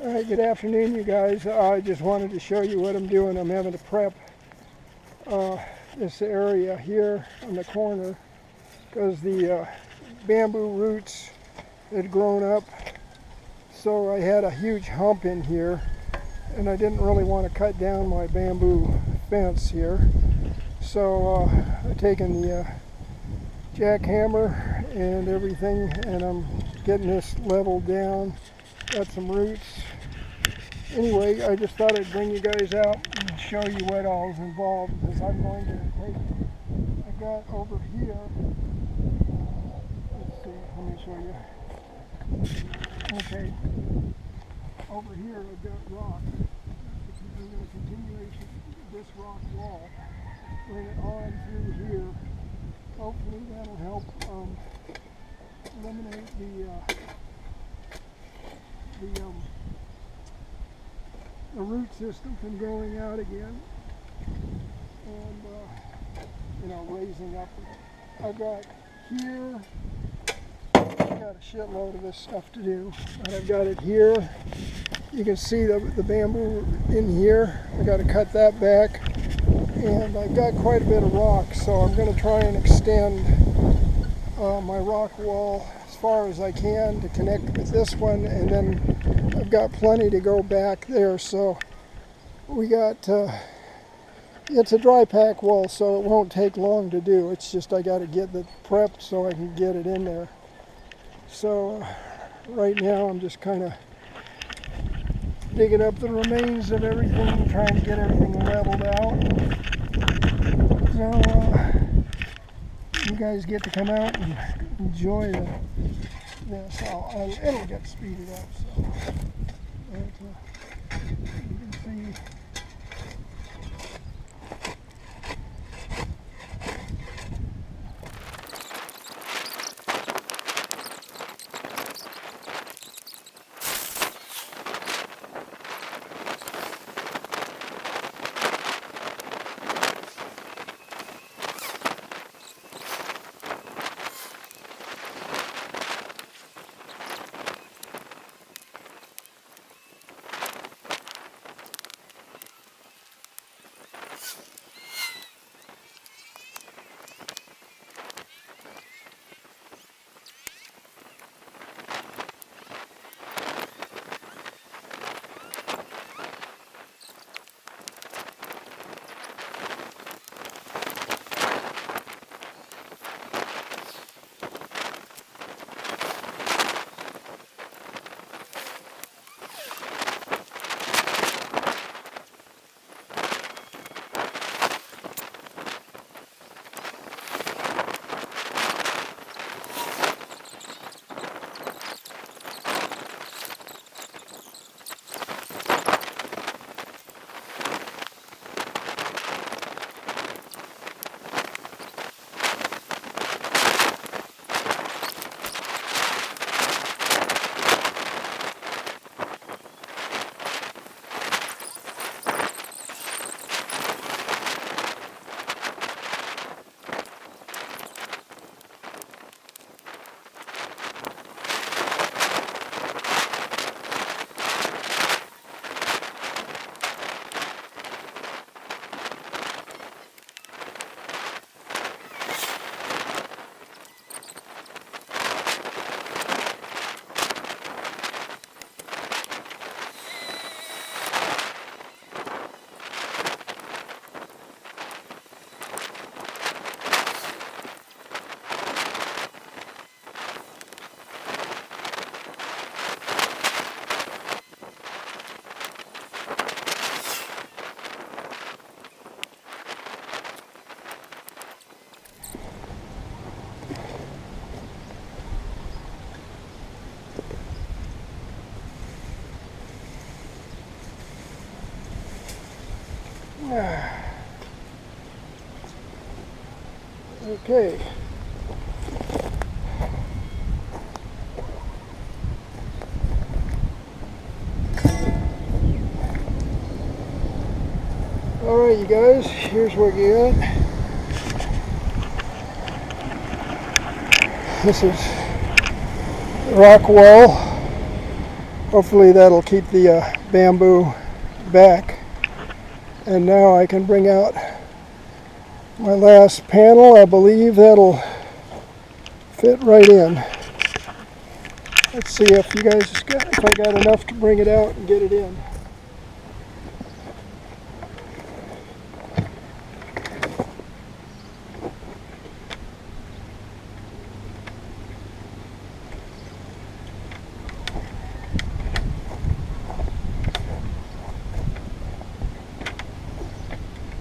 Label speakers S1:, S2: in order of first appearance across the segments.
S1: All right, good afternoon, you guys. I just wanted to show you what I'm doing. I'm having to prep this area here on the corner because the bamboo roots had grown up. So I had a huge hump in here, and I didn't really want to cut down my bamboo fence here. So I've taken the jackhammer and everything, and I'm getting this leveled down. Got some roots. Anyway, I just thought I'd bring you guys out and show you what all is involved, because I'm going to take, I got over here, let's see, let me show you. Okay, over here I've got rock. I'm going to continue this rock wall, bring it on through here. Hopefully that'll help eliminate the root system from going out again, and raising up. I've got here, I've got a shitload of this stuff to do, but I've got it here. You can see the bamboo in here. I got to cut that back, and I've got quite a bit of rock, so I'm going to try and extend my rock wall as far as I can to connect with this one, and then I've got plenty to go back there. So we got it's a dry pack wall, so it won't take long to do. It's just I got to get it prepped so I can get it in there. So right now I'm just kind of digging up the remains of everything, trying to get everything leveled out. So you guys get to come out and enjoy this. It'll get speeded up. So you can see. Okay. Alright, you guys, here's what you got. This is rock wall. hopefully that'll keep the bamboo back. And now I can bring out my last panel. I believe that'll fit right in. Let's see if you guys if I got enough to bring it out and get it in.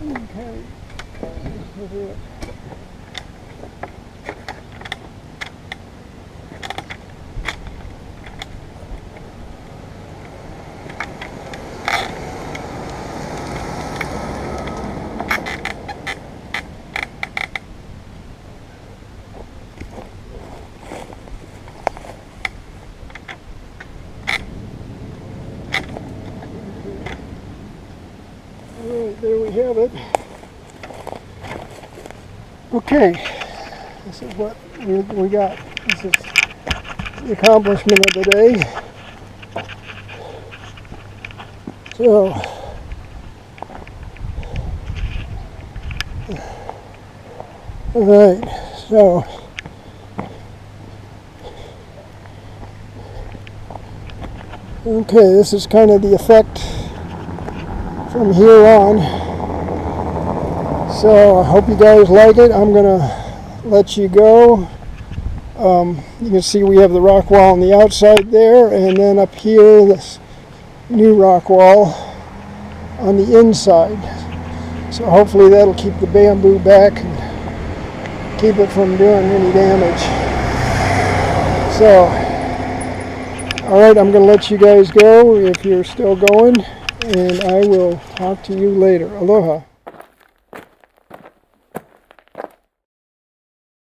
S1: Okay. Alright, there we have it. Okay, this is what we got. This is the accomplishment of the day. So, alright, so okay, this is kind of the effect from here on. So I hope you guys like it. I'm gonna let you go. You can see we have the rock wall on the outside there, and then up here this new rock wall on the inside. So hopefully that'll keep the bamboo back and keep it from doing any damage. So, alright, I'm going to let you guys go if you're still going, and I will talk to you later. Aloha.